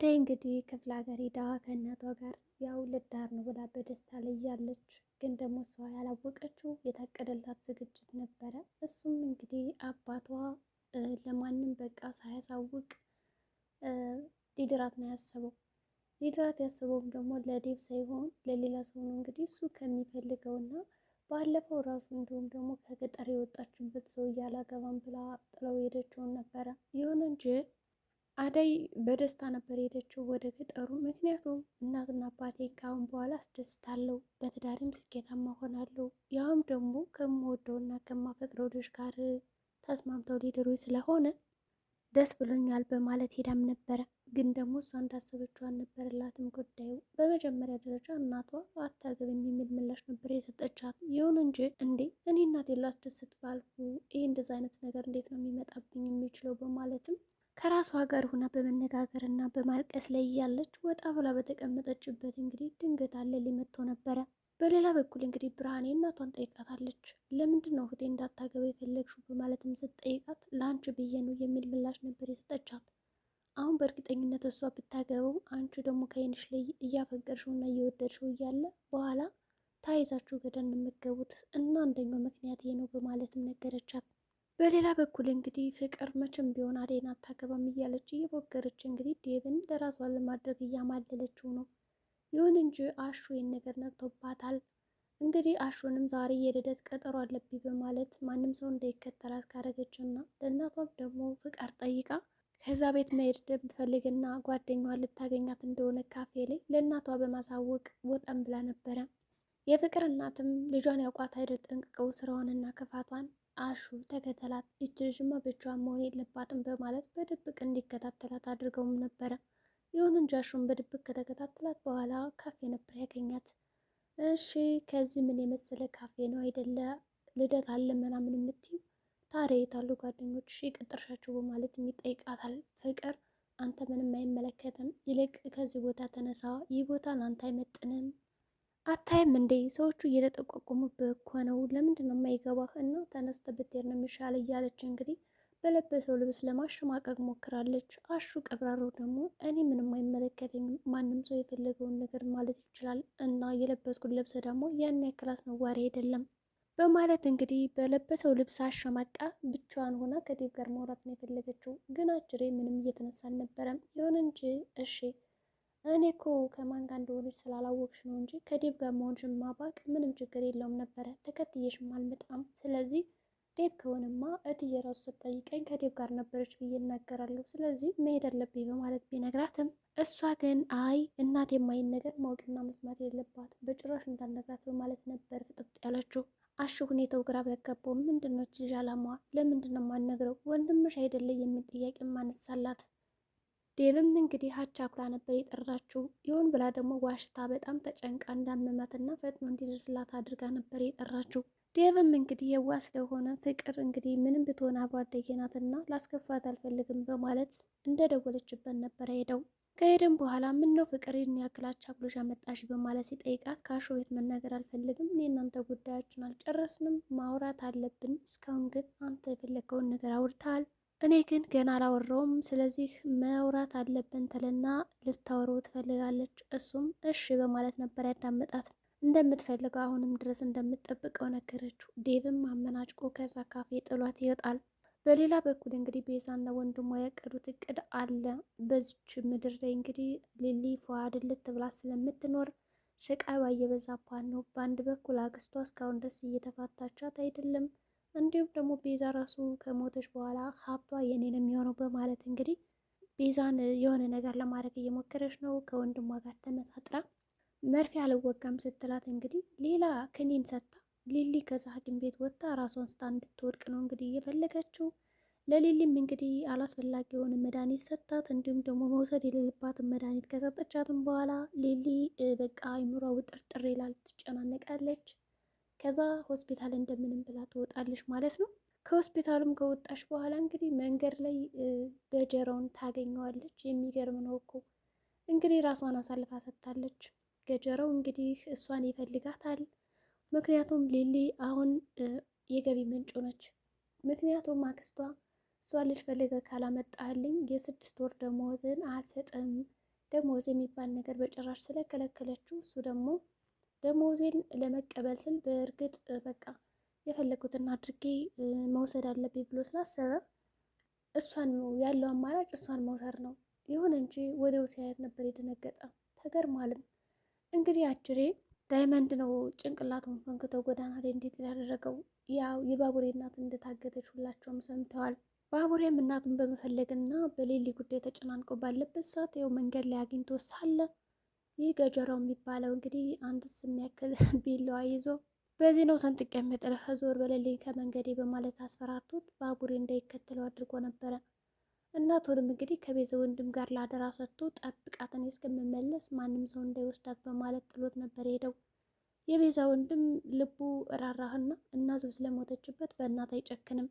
አደይ እንግዲህ ክፍለ ሀገር ሄዳ ከእናቷ ጋር ያው ልዳር ነው ብላ በደስታ ላይ ያለች፣ ግን ደግሞ እሷ ያላወቀችው የታቀደላት ዝግጅት ነበረ። እሱም እንግዲህ አባቷ ለማንም በቃ ሳያሳውቅ ሊድራት ነው ያሰበው። ሊድራት ያሰበውም ደግሞ ለዴብ ሳይሆን ለሌላ ሰው ነው። እንግዲህ እሱ ከሚፈልገውና ባለፈው ራሱ እንዲሁም ደግሞ ከገጠር የወጣችበት ሰው እያላገባም ብላ ጥለው ሄደችውን ነበረ። ይሁን እንጂ አደይ በደስታ ነበር የሄደችው ወደ ገጠሩ። ምክንያቱም እናትና አባቴን ካሁን በኋላ አስደስታለሁ፣ በትዳርም ስኬታማ ሆናለሁ፣ ያውም ደግሞ ከምወደውና ከማፈቅረው ልጅ ጋር ተስማምተው ሊድሩ ስለሆነ ደስ ብሎኛል በማለት ሄዳም ነበረ። ግን ደግሞ እሷ እንዳሰበችው አልነበረላትም ጉዳዩ። በመጀመሪያ ደረጃ እናቷ አታገቢም የሚል ምላሽ ነበር የሰጠቻት። ይሁን እንጂ እንዴ እኔ እናቴን ላስደስት ባልኩ ይህ እንደዚ አይነት ነገር እንዴት ነው የሚመጣብኝ የሚችለው በማለትም ከራሷ ጋር ሆና በመነጋገር እና በማልቀስ ላይ እያለች ወጣ ብላ በተቀመጠችበት እንግዲህ ድንገት አለ ሊመጥቶ ነበረ። በሌላ በኩል እንግዲህ ብርሃኔ እናቷን ጠይቃታለች። ለምንድን ነው እህቴ እንዳታገባ የፈለግሽው በማለትም ስትጠይቃት ለአንቺ ብዬ ነው የሚል ምላሽ ነበር የሰጠቻት። አሁን በእርግጠኝነት እሷ ብታገበው አንቺ ደግሞ ከይንሽ ላይ እያፈቀርሽው እና እየወደድሽው እያለ በኋላ ታይዛችሁ ገደል የምትገቡት እና አንደኛው ምክንያት ይሄ ነው በማለትም ነገረቻት። በሌላ በኩል እንግዲህ ፍቅር መቼም ቢሆን አደይን አታገባም እያለች እየፎገረች እንግዲህ ዴብን ለራሷ ለማድረግ እያማለለችው ነው። ይሁን እንጂ አሹ ይህን ነገር ነቅቶባታል። እንግዲህ አሹንም ዛሬ የልደት ቀጠሮ አለብኝ በማለት ማንም ሰው እንዳይከተላት ካረገችና ለእናቷም ደግሞ ፍቃድ ጠይቃ ከዛ ቤት መሄድ እንደምትፈልግና ጓደኛዋን ልታገኛት እንደሆነ ካፌ ላይ ለእናቷ በማሳወቅ ወጣም ብላ ነበረ። የፍቅር እናትም ልጇን ያውቋት አይደል ጠንቅቀው ስራዋንና ክፋቷን አሹ ተከተላት፣ ይች ልጅማ ብቻዋን መሆን የለባትም በማለት በድብቅ እንዲከታተላት አድርገውም ነበረ። ይሁን እንጂ አሹን በድብቅ ከተከታተላት በኋላ ካፌ ነበር ያገኛት። እሺ ከዚህ ምን የመሰለ ካፌ ነው አይደለ ልደት አለ ምናምን የምትይው፣ ታዲያ የት አሉ ጓደኞች የቀጠርሻቸው በማለት ይጠይቃታል። ፍቅር አንተ ምንም አይመለከትም፣ ይልቅ ከዚህ ቦታ ተነሳ፣ ይህ ቦታ ለአንተ አይመጥንም፣ አታይም እንዴ ሰዎቹ እየተጠቋቆሙብህ እኮ ነው፣ ለምንድን ነው የማይገባህ? እና ተነስተህ ብትሄድ ነው የሚሻል እያለች እንግዲህ በለበሰው ልብስ ለማሸማቀቅ ሞክራለች። አሹ ቀብራራው ደግሞ እኔ ምንም አይመለከተኝም፣ ማንም ሰው የፈለገውን ነገር ማለት ይችላል እና የለበስኩት ልብስ ደግሞ ያን ያክል አስነዋሪ አይደለም በማለት እንግዲህ በለበሰው ልብስ አሸማቃ ብቻዋን ሆና ከዴብ ጋር ማውራት ነው የፈለገችው። ግን አጭሬ ምንም እየተነሳ አልነበረም። ይሁን እንጂ እሺ እኔ እኮ ከማን ጋር እንደሆነች ስላላወቅሽ ነው እንጂ ከዴብ ጋር መሆንሽን ማባቅ ምንም ችግር የለውም ነበረ፣ ተከትዬሽም አልመጣም። ስለዚህ ዴብ ከሆነማ እትዬ ራሱ ስትጠይቀኝ ከዴብ ጋር ነበረች ብዬ እናገራለሁ፣ ስለዚህ መሄድ አለብኝ በማለት ቢነግራትም እሷ ግን አይ እናት የማይን ነገር ማወቅና መስማት የለባት በጭራሽ እንዳልነግራት በማለት ነበር ፍጥጥ ያለችው። አሹ ሁኔታው ግራ ቢያጋባው ምንድን ነው ልጅ አላማዋ? ለምንድን ነው የማነግረው? ወንድምሽ አይደለ የሚል ጥያቄ ማነሳላት። ዴብም እንግዲህ አቻኩላ ነበር የጠራችው። ይሁን ብላ ደግሞ ዋሽታ በጣም ተጨንቃ እንዳመማትና ፈጥኖ እንዲደርስላት አድርጋ ነበር የጠራችው። ዴብም እንግዲህ የዋ ስለሆነ ፍቅር እንግዲህ ምንም ብትሆን አብሮ አደጌ ናትና ላስከፋት አልፈልግም በማለት እንደደወለችበት ነበር ሄደው። ከሄድም በኋላ ምን ነው ፍቅር ይህን ያክል አቻኩሎሽ አመጣሽ በማለት ሲጠይቃት ከአሹ ቤት መናገር አልፈልግም፣ እኔ እናንተ ጉዳያችን አልጨረስንም፣ ማውራት አለብን። እስካሁን ግን አንተ የፈለግከውን ነገር አውርተሃል፣ እኔ ግን ገና አላወራውም፣ ስለዚህ ማውራት አለብን ትልና ልታወራው ትፈልጋለች። እሱም እሺ በማለት ነበር ያዳመጣት። እንደምትፈልገው አሁንም ድረስ እንደምትጠብቀው ነገረችው። ዴብም አመናጭቆ ከዛ ካፌ ጥሏት ይወጣል። በሌላ በኩል እንግዲህ ቤዛና ወንድሟ ያቀዱት እቅድ አለ። በዚች ምድር ላይ እንግዲህ ሊሊ ፏድልት ብላ ስለምትኖር ስቃይዋ እየበዛባት ነው። በአንድ በኩል አክስቷ እስካሁን ድረስ እየተፋታቻት አይደለም፣ እንዲሁም ደግሞ ቤዛ ራሱ ከሞተች በኋላ ሀብቷ የኔ ነው የሚሆነው በማለት እንግዲህ ቤዛን የሆነ ነገር ለማድረግ እየሞከረች ነው። ከወንድሟ ጋር ተመሳጥራ መርፌ አልወጋም ስትላት እንግዲህ ሌላ ክኒን ሰጥታ ሊሊ ከዛ ሐኪም ቤት ወጥታ ራሷን ስታ እንድትወድቅ ነው እንግዲህ እየፈለገችው። ለሊሊም እንግዲህ አላስፈላጊ የሆነ መድኃኒት ሰጣት። እንዲሁም ደግሞ መውሰድ የሌለባትን መድኃኒት ከሰጠቻትም በኋላ ሊሊ በቃ አይምሯ ውጥርጥር ይላል፣ ትጨናነቃለች። ከዛ ሆስፒታል እንደምንም ብላ ትወጣለች ማለት ነው። ከሆስፒታሉም ከወጣች በኋላ እንግዲህ መንገድ ላይ ገጀራውን ታገኘዋለች። የሚገርም ነው እኮ እንግዲህ ራሷን አሳልፋ ሰጥታለች። ገጀራው እንግዲህ እሷን ይፈልጋታል። ምክንያቱም ሊሊ አሁን የገቢ ምንጭ ነች። ምክንያቱም አክስቷ እሷ ልጅ ፈልገህ ካላመጣህልኝ የ6 ወር ደመወዝን አልሰጥም፣ ደሞዝ የሚባል ነገር በጭራሽ ስለከለከለችው እሱ ደግሞ ደሞዜን ለመቀበል ስል በእርግጥ በቃ የፈለጉትን አድርጌ መውሰድ አለብኝ ብሎ ስላሰበ እሷን ያለው አማራጭ እሷን መውሰድ ነው። ይሁን እንጂ ወዲያው ሲያየት ነበር የደነገጠ። ተገርሟልም። እንግዲህ አጅሬ ዳይመንድ ነው ጭንቅላቱን ፈንክተው ጎዳና ላይ እንዴት ያደረገው። ያው የባቡሬ እናት እንደታገተች ሁላቸውም ሰምተዋል። ባቡሬም እናቱን በመፈለግና በሌሊ ጉዳይ ተጨናንቆ ባለበት ሰዓት ያው መንገድ ላይ አግኝቶ ሳለ ይህ ገጀራው የሚባለው እንግዲህ አንድስ የሚያክል ቢላዋ ይዞ በዚህ ነው ሰንጥቅ የምጥልህ ዞር በሌለኝ ከመንገዴ በማለት አስፈራርቶት ባቡሬ እንዳይከተለው አድርጎ ነበረ። እናቱንም እንግዲህ ከቤዛ ወንድም ጋር ለአደራ ሰጥቶ ጠብቃትን እስከምመለስ ማንም ሰው እንዳይወስዳት በማለት ጥሎት ነበር ሄደው። የቤዛ ወንድም ልቡ ራራህና እናቱ ስለሞተችበት በእናት አይጨክንም።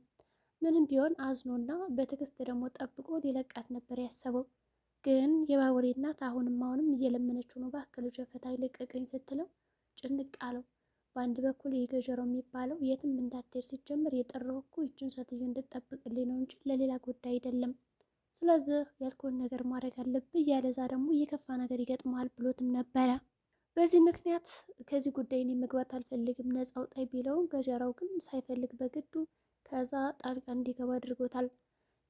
ምንም ቢሆን አዝኖና በትዕግስት ደግሞ ጠብቆ ሊለቃት ነበር ያሰበው። ግን የባቡሬ እናት አሁንም እየለመነችው ነው። እባክህ ልጄ ፈታይ ልቀቀኝ ስትለው ጭንቅ አለው። በአንድ በኩል የገጀራው የሚባለው የትም እንዳትሄድ ሲጀምር የጠራው እኮ ይችን ሴትዮ እንድትጠብቅልኝ ነው እንጂ ለሌላ ጉዳይ አይደለም። ስለዚህ ያልከውን ነገር ማድረግ አለብህ፣ ያለዛ ደግሞ የከፋ ነገር ይገጥመዋል ብሎትም ነበረ። በዚህ ምክንያት ከዚህ ጉዳይ እኔ መግባት አልፈልግም ነፃ አውጣኝ ቢለውም ገጀራው ግን ሳይፈልግ በግዱ ከዛ ጣልቃ እንዲገባ አድርጎታል።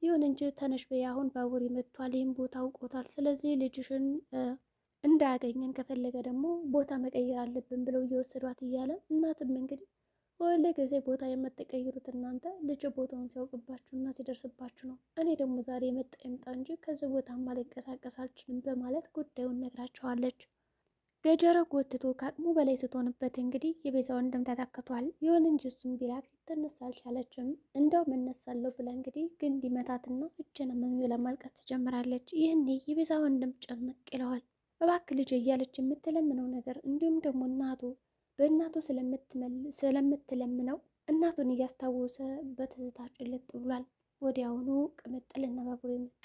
ይሁን እንጂ ተነሽ በይ አሁን ባቡሬ መጥቷል፣ ይህም ቦታ አውቆታል። ስለዚህ ልጅሽን እንዳያገኘን ከፈለገ ደግሞ ቦታ መቀየር አለብን ብለው እየወሰዷት እያለ እናትም እንግዲህ ሁል ጊዜ ቦታ የምትቀይሩት እናንተ ልጅ ቦታውን ሲያውቅባችሁና ሲደርስባችሁ ነው። እኔ ደግሞ ዛሬ የመጣ ይምጣ እንጂ ከዚህ ቦታማ ልንቀሳቀስ አልችልም በማለት ጉዳዩን ነግራቸዋለች። ገጀራው ጎትቶ ከአቅሙ በላይ ስትሆንበት እንግዲህ የቤዛ ወንድም ተተክቷል። ይሁን እንጂ እሱም ቢላት ልትነሳ አልቻለችም። እንደውም እነሳለሁ ብላ እንግዲህ ግን ሊመታትና እጅን አመመኝ ብላ ማልቀስ ትጀምራለች። ይህኔ የቤዛ ወንድም ጭንቅ ይለዋል። እባክህ ልጅ እያለች የምትለምነው ነገር እንዲሁም ደግሞ እናቱ በእናቱ ስለምትለምነው እናቱን እያስታወሰ በትዝታ ጭልጥ ብሏል። ወዲያውኑ ቅምጥልና ባቡሬ መጡ።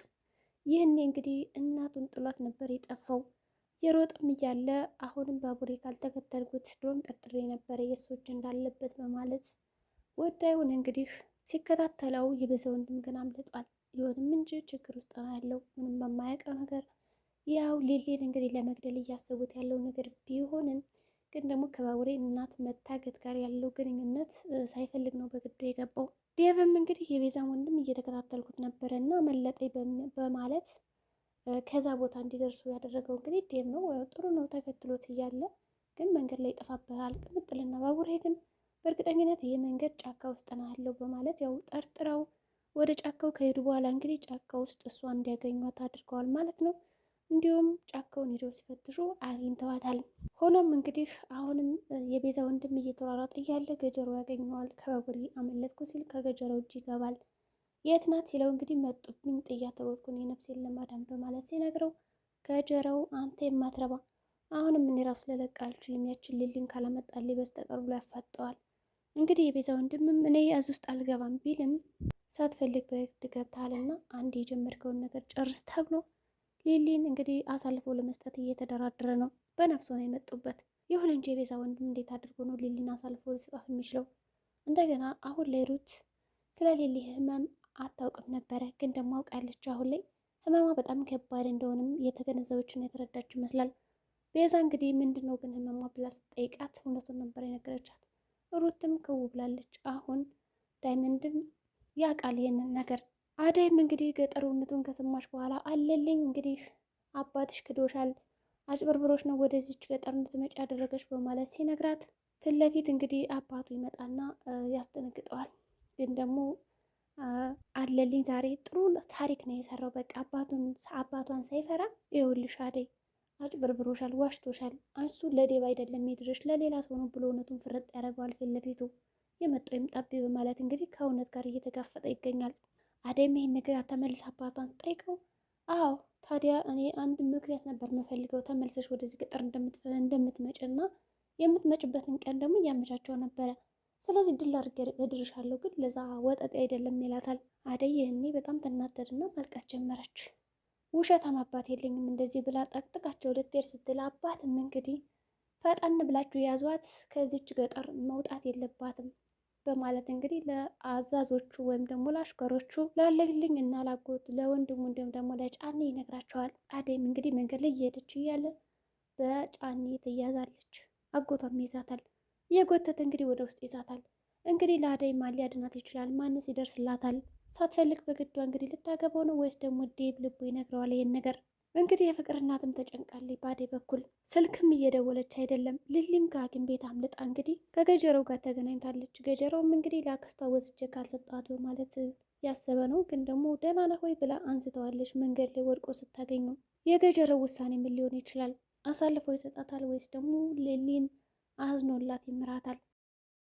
ይህኔ እንግዲህ እናቱን ጥሏት ነበር የጠፋው። የሮጥም እያለ አሁንም ባቡሬ ካልተከተልኩት ድሮም ጠርጥሬ ነበረ የእሱ እጅ እንዳለበት በማለት ወዳዩን እንግዲህ ሲከታተለው የቤዛ ወንድም ግን አምልጧል። ይሁንም እንጂ ችግር ውስጥ ነው ያለው ምንም በማያውቀው ነገር። ያው ሊሊን እንግዲህ ለመግደል እያሰቡት ያለው ነገር ቢሆንም ግን ደግሞ ከባቡሬ እናት መታገት ጋር ያለው ግንኙነት ሳይፈልግ ነው በግዱ የገባው። ዴቭም እንግዲህ የቤዛን ወንድም እየተከታተልኩት ነበረ እና መለጠኝ በማለት ከዛ ቦታ እንዲደርሱ ያደረገው እንግዲህ ዴቭ ነው። ጥሩ ነው ተከትሎት እያለ ግን መንገድ ላይ ይጠፋበታል። ቅምጥልና ባቡሬ ግን በእርግጠኝነት ይህ መንገድ ጫካ ውስጥ ነው ያለው በማለት ያው ጠርጥረው ወደ ጫካው ከሄዱ በኋላ እንግዲህ ጫካ ውስጥ እሷ እንዲያገኟት አድርገዋል ማለት ነው። እንዲሁም ጫካውን ሄደው ሲፈትሹ አግኝተዋታል። ሆኖም እንግዲህ አሁንም የቤዛ ወንድም እየተሯሯጠ እያለ ገጀራው ያገኘዋል። ከባቡሬ አመለጥኩ ሲል ከገጀራው እጅ ይገባል። የት ናት ሲለው እንግዲህ መጡብኝ ጥያት ሮጥኩን የነፍሴን ለማዳን በማለት ሲነግረው ገጀራው አንተ የማትረባ አሁንም እኔ ራሱ ልለቅ አልችልም ያችን ሊሊን ካላመጣልኝ በስተቀር ብሎ ያፋጠዋል። እንግዲህ የቤዛ ወንድምም እኔ ያዝ ውስጥ አልገባም ቢልም ሳትፈልግ በግድ ገብተሃልና አንድ የጀመርከውን ነገር ጨርስ ተብሎ ሊሊን እንግዲህ አሳልፈው ለመስጠት እየተደራደረ ነው። በነፍሱ ነው የመጡበት። ይሁን እንጂ የቤዛ ወንድም እንዴት አድርጎ ነው ሊሊን አሳልፈው ሊሰጣት የሚችለው? እንደገና አሁን ላይ ሩት ስለ ሊሊ ህመም አታውቅም ነበረ፣ ግን ደግሞ አውቃለች። አሁን ላይ ህመሟ በጣም ከባድ እንደሆንም የተገነዘበችና የተረዳች ይመስላል። ቤዛ እንግዲህ ምንድን ነው ግን ህመሟ ብላ ስትጠይቃት እውነቱን ነበር የነገረቻት። ሩትም ክው ብላለች። አሁን ዳይመንድም ያውቃል ይሄንን ነገር። አደይም እንግዲህ ገጠሩነቱን ከሰማች በኋላ አለልኝ እንግዲህ አባትሽ ክዶሻል፣ አጭበርብሮች ነው ወደዚች ገጠር እንድትመጪ ያደረገች በማለት ሲነግራት ፊት ለፊት እንግዲህ አባቱ ይመጣና ያስደነግጠዋል። ግን ደግሞ አለልኝ ዛሬ ጥሩ ታሪክ ነው የሰራው። በቃ አባቷን ሳይፈራ ይኸውልሽ አደይ አጭበርብሮሻል፣ ዋሽቶሻል። እሱ ለዴብ አይደለም ይድርሽ ለሌላ ሰው ነው ብሎ እውነቱን ፍርጥ ያደርገዋል ፊት ለፊቱ። የመጣው ይምጣብ በማለት እንግዲህ ከእውነት ጋር እየተጋፈጠ ይገኛል። አደይም ይሄን ነገር ተመልስ አባቷን ስጠይቀው አዎ ታዲያ እኔ አንድ ምክንያት ነበር የምፈልገው ተመልሰሽ ወደዚህ ገጠር እንደምትመጭና የምትመጭበትን ቀን ደግሞ እያመቻቸው ነበረ። ስለዚህ ድል አድርጌ እድርሻለሁ፣ ግን ለዛ ወጠጤ አይደለም ይላታል። አደይ ይህኔ በጣም ተናደድና ማልቀስ ጀመረች። ውሸታም አባት የለኝም እንደዚህ ብላ ጠቅጥቃቸው ልትሄድ ስትል አባትም እንግዲህ ፈጠን ብላችሁ ያዟት፣ ከዚች ገጠር መውጣት የለባትም በማለት እንግዲህ ለአዛዞቹ ወይም ደግሞ ለአሽከሮቹ ላለልኝ እና ላጎቱ ለወንድሙ እንዲሁም ደግሞ ለጫኔ ይነግራቸዋል። አደይም እንግዲህ መንገድ ላይ እየሄደች እያለ በጫኔ ትያዛለች። አጎቷም ይዛታል። እየጎተተ እንግዲህ ወደ ውስጥ ይዛታል። እንግዲህ ለአደይ ማን ሊያድናት ይችላል? ማንስ ይደርስላታል? ሳትፈልግ በግዷ እንግዲህ ልታገባው ነው ወይስ ደግሞ ዴብ ልቡ ይነግረዋል ይሄን ነገር? እንግዲህ የፍቅር እናትም ተጨንቃለች። በአደይ በኩል ስልክም እየደወለች አይደለም። ሊሊም ከሐኪም ቤት አምልጣ እንግዲህ ከገጀረው ጋር ተገናኝታለች። ገጀረውም እንግዲህ ለአክስቷ ወስጄ ካልሰጣት ማለት ያሰበ ነው። ግን ደግሞ ደህና ነህ ወይ ብላ አንስተዋለች። መንገድ ላይ ወድቆ ስታገኘው የገጀረው ውሳኔ ምን ሊሆን ይችላል? አሳልፎ ይሰጣታል ወይስ ደግሞ ሊሊን አዝኖላት ይምራታል?